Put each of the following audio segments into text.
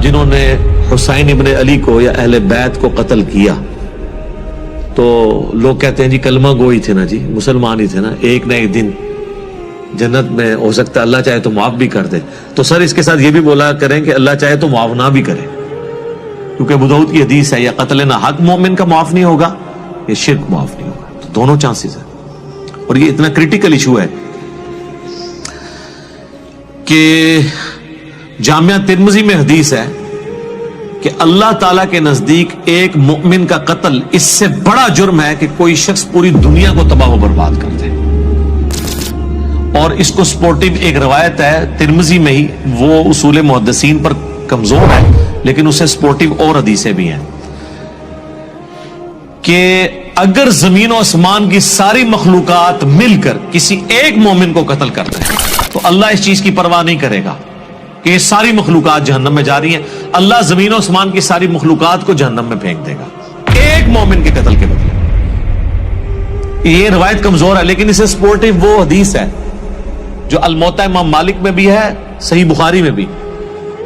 جنہوں نے حسین ابن علی کو یا اہل بیت کو قتل کیا تو لوگ کہتے ہیں جی کلمہ گوئی تھے نا، جی مسلمان ہی تھے نا، ایک نہ ایک دن جنت میں ہو سکتا ہے اللہ چاہے تو معاف بھی کر دے. تو سر اس کے ساتھ یہ بھی بولا کریں کہ اللہ چاہے تو معاف نہ بھی کرے، کیونکہ ابو داؤد کی حدیث ہے یا قتل نہ حق مومن کا معاف نہیں ہوگا یا شرک معاف نہیں ہوگا. تو دونوں چانسز ہیں. اور یہ اتنا کریٹیکل ایشو ہے کہ جامعہ ترمذی میں حدیث ہے کہ اللہ تعالیٰ کے نزدیک ایک مومن کا قتل اس سے بڑا جرم ہے کہ کوئی شخص پوری دنیا کو تباہ و برباد کر دے. اور اس کو سپورٹنگ ایک روایت ہے ترمذی میں ہی، وہ اصول محدثین پر کمزور ہے لیکن اسے سپورٹنگ اور حدیثیں بھی ہیں کہ اگر زمین و آسمان کی ساری مخلوقات مل کر کسی ایک مومن کو قتل کرتے ہیں تو اللہ اس چیز کی پرواہ نہیں کرے گا کہ یہ ساری مخلوقات جہنم میں جا رہی ہیں. اللہ زمین و آسمان کی ساری مخلوقات کو جہنم میں پھینک دے گا ایک مومن کے قتل کے بدلے. یہ روایت کمزور ہے لیکن اسے سپورٹنگ وہ حدیث ہے جو الموطا امام مالک میں بھی ہے، صحیح بخاری میں بھی،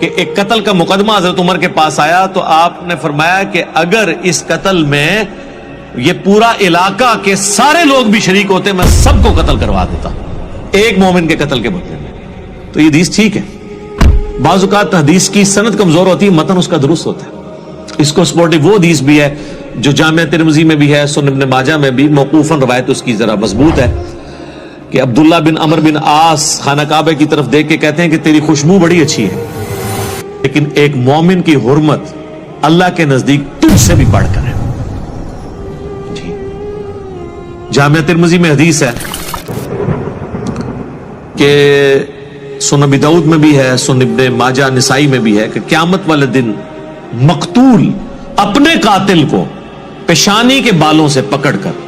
کہ ایک قتل کا مقدمہ حضرت عمر کے پاس آیا تو آپ نے فرمایا کہ اگر اس قتل میں یہ پورا علاقہ کے سارے لوگ بھی شریک ہوتے میں سب کو قتل کروا دیتا ایک مومن کے قتل کے بدلے میں. تو یہ حدیث ٹھیک ہے. بعض اوقات حدیث کی سند کمزور ہوتی ہے، متن اس کا درست ہوتا ہے. اس کو سپورٹنگ وہ حدیث بھی ہے جو جامعہ ترمذی میں بھی ہے، سنن ابن ماجہ میں بھی، موقوفاً روایت اس کی ذرا مضبوط ہے کہ عبداللہ بن عمر بن عاص خانہ کعبہ کی طرف دیکھ کے کہتے ہیں کہ تیری خوشبو بڑی اچھی ہے لیکن ایک مومن کی حرمت اللہ کے نزدیک تجھ سے بھی بڑھ کر ہے. جی جامعہ ترمذی میں حدیث ہے کہ سنن ابی داؤد میں بھی ہے، سنن ابن ماجہ نسائی میں بھی ہے کہ قیامت والے دن مقتول اپنے قاتل کو پیشانی کے بالوں سے پکڑ کر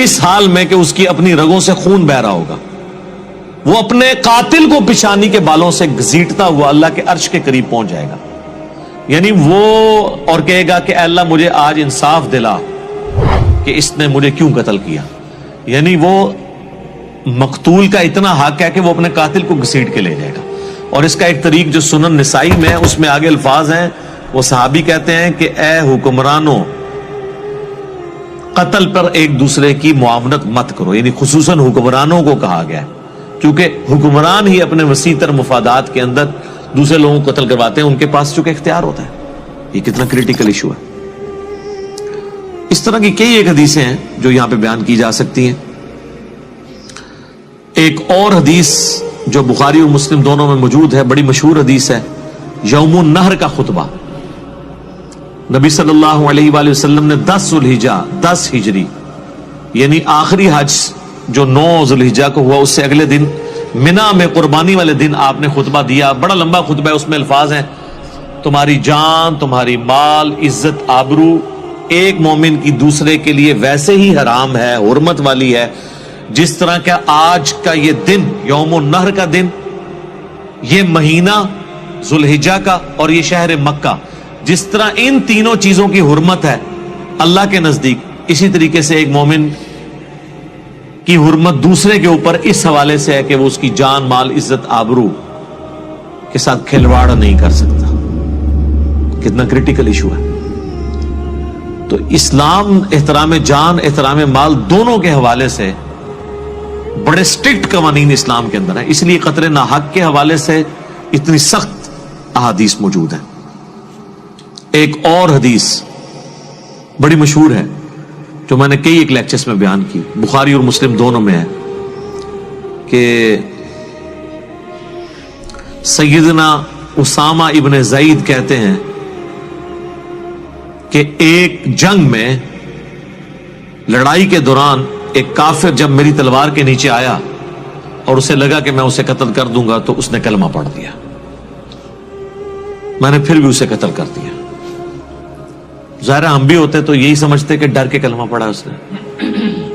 اس حال میں کہ اس کی اپنی رگوں سے خون بہ رہا ہوگا، وہ اپنے قاتل کو پیشانی کے بالوں سے گھسیٹتا ہوا اللہ کے عرش کے قریب پہنچ جائے گا. یعنی وہ اور کہے گا کہ اے اللہ مجھے آج انصاف دلا کہ اس نے مجھے کیوں قتل کیا. یعنی وہ مقتول کا اتنا حق ہے کہ وہ اپنے قاتل کو گھسیٹ کے لے جائے گا. اور اس کا ایک طریق جو سنن نسائی میں ہے اس میں آگے الفاظ ہیں، وہ صحابی کہتے ہیں کہ اے حکمرانوں قتل پر ایک دوسرے کی معاونت مت کرو. یعنی خصوصاً حکمرانوں کو کہا گیا ہے کیونکہ حکمران ہی اپنے وسیع تر مفادات کے اندر دوسرے لوگوں کو قتل کرواتے ہیں، ان کے پاس چونکہ اختیار ہوتا ہے. یہ کتنا کریٹیکل ایشو ہے. اس طرح کی کئی ایک حدیثیں ہیں جو یہاں پہ بیان کی جا سکتی ہیں. ایک اور حدیث جو بخاری اور مسلم دونوں میں موجود ہے، بڑی مشہور حدیث ہے، یوم النحر کا خطبہ. نبی صلی اللہ علیہ وآلہ وسلم نے 10 ذوالحجہ 10 ہجری یعنی آخری حج جو 9 ذوالحجہ کو ہوا اس سے اگلے دن منا میں قربانی والے دن آپ نے خطبہ دیا. بڑا لمبا خطبہ ہے، اس میں الفاظ ہیں تمہاری جان، تمہاری مال، عزت، آبرو ایک مومن کی دوسرے کے لیے ویسے ہی حرام ہے، حرمت والی ہے جس طرح کہ آج کا یہ دن یوم النحر کا دن، یہ مہینہ ذوالحجہ کا اور یہ شہر مکہ، جس طرح ان تینوں چیزوں کی حرمت ہے اللہ کے نزدیک، اسی طریقے سے ایک مومن کی حرمت دوسرے کے اوپر اس حوالے سے ہے کہ وہ اس کی جان، مال، عزت، آبرو کے ساتھ کھلواڑ نہیں کر سکتا. کتنا کریٹیکل ایشو ہے. تو اسلام احترام جان، احترام مال دونوں کے حوالے سے بڑے سٹرکٹ قوانین اسلام کے اندر ہیں. اس لیے قتل ناحق کے حوالے سے اتنی سخت احادیث موجود ہیں. ایک اور حدیث بڑی مشہور ہے جو میں نے کئی ایک لیکچرز میں بیان کی، بخاری اور مسلم دونوں میں ہے، کہ سیدنا اسامہ ابن زید کہتے ہیں کہ ایک جنگ میں لڑائی کے دوران ایک کافر جب میری تلوار کے نیچے آیا اور اسے لگا کہ میں اسے قتل کر دوں گا تو اس نے کلمہ پڑھ دیا. میں نے پھر بھی اسے قتل کر دیا. ظاہر ہم بھی ہوتے تو یہی سمجھتے کہ ڈر کے کلمہ پڑھا اس نے،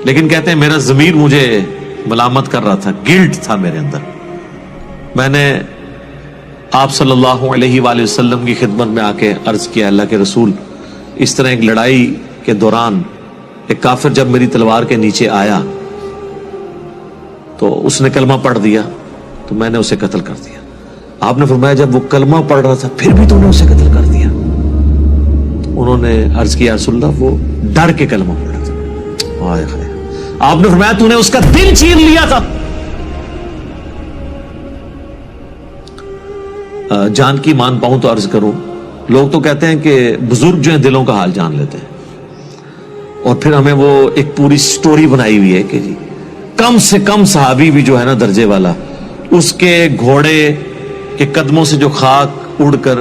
لیکن کہتے ہیں میرا ضمیر مجھے ملامت کر رہا تھا، گلٹ تھا میرے اندر. میں نے آپ صلی اللہ علیہ وآلہ وسلم کی خدمت میں آ کے عرض کیا، اللہ کے رسول اس طرح ایک لڑائی کے دوران ایک کافر جب میری تلوار کے نیچے آیا تو اس نے کلمہ پڑھ دیا تو میں نے اسے قتل کر دیا. آپ نے فرمایا جب وہ کلمہ پڑھ رہا تھا پھر بھی تو نے اسے قتل کر دیا. انہوں نے عرض کیا رسول اللہ وہ ڈر کے کلمہ پڑھ رہا تھا. آئے خیر. آپ نے فرمایا تو نے اس کا دل چیر لیا تھا. جان کی مان پاؤں تو عرض کروں, لوگ تو کہتے ہیں کہ بزرگ جو ہیں دلوں کا حال جان لیتے ہیں, اور پھر ہمیں وہ ایک پوری سٹوری بنائی ہوئی ہے کہ جی کم سے کم صحابی بھی جو ہے نا درجے والا, اس کے گھوڑے کے قدموں سے جو خاک اڑ کر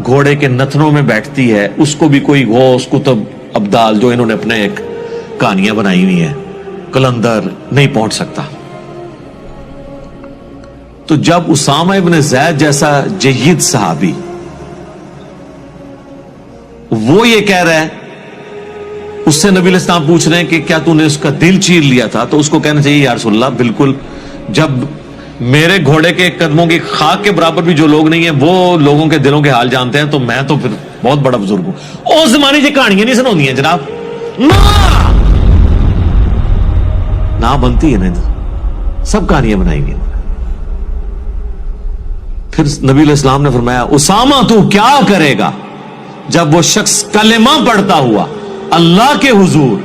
گھوڑے کے نتنوں میں بیٹھتی ہے, اس کو بھی کوئی غوث کتب ابدال جو انہوں نے اپنے ایک کہانیاں بنائی ہوئی ہیں کلندر نہیں پہنچ سکتا. تو جب اسامہ ابن زید جیسا جید صحابی وہ یہ کہہ رہا ہے, اس سے نبی علیہ السلام پوچھ رہے ہیں کہ کیا تو نے اس کا دل چیر لیا تھا, تو اس کو کہنا چاہیے یا رسول اللہ بالکل, جب میرے گھوڑے کے قدموں کی خاک کے برابر بھی جو لوگ نہیں ہیں وہ لوگوں کے دلوں کے حال جانتے ہیں, تو میں تو پھر بہت بڑا بزرگ ہوں. اس زمانے کی کہانیاں نہیں سناؤں جناب, نہ بنتی ہے نا, سب کہانیاں بنائی گئی. پھر نبی علیہ السلام نے فرمایا اسامہ تو کیا کرے گا جب وہ شخص کلمہ پڑھتا ہوا اللہ کے حضور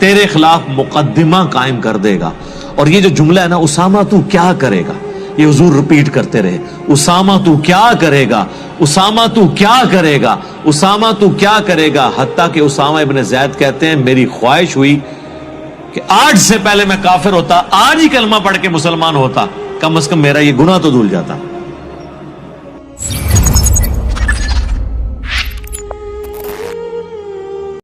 تیرے خلاف مقدمہ قائم کر دے گا. اور یہ جو جملہ ہے نا اسامہ تو کیا کرے گا, یہ حضور ریپیٹ کرتے رہے, اسامہ تو کیا کرے گا, اسامہ تو کیا کرے گا, اسامہ تو کیا کرے گا, حتیٰ کہ اسامہ ابن زید کہتے ہیں میری خواہش ہوئی کہ آج سے پہلے میں کافر ہوتا, آج ہی کلمہ پڑھ کے مسلمان ہوتا, کم از کم میرا یہ گناہ تو دھل جاتا.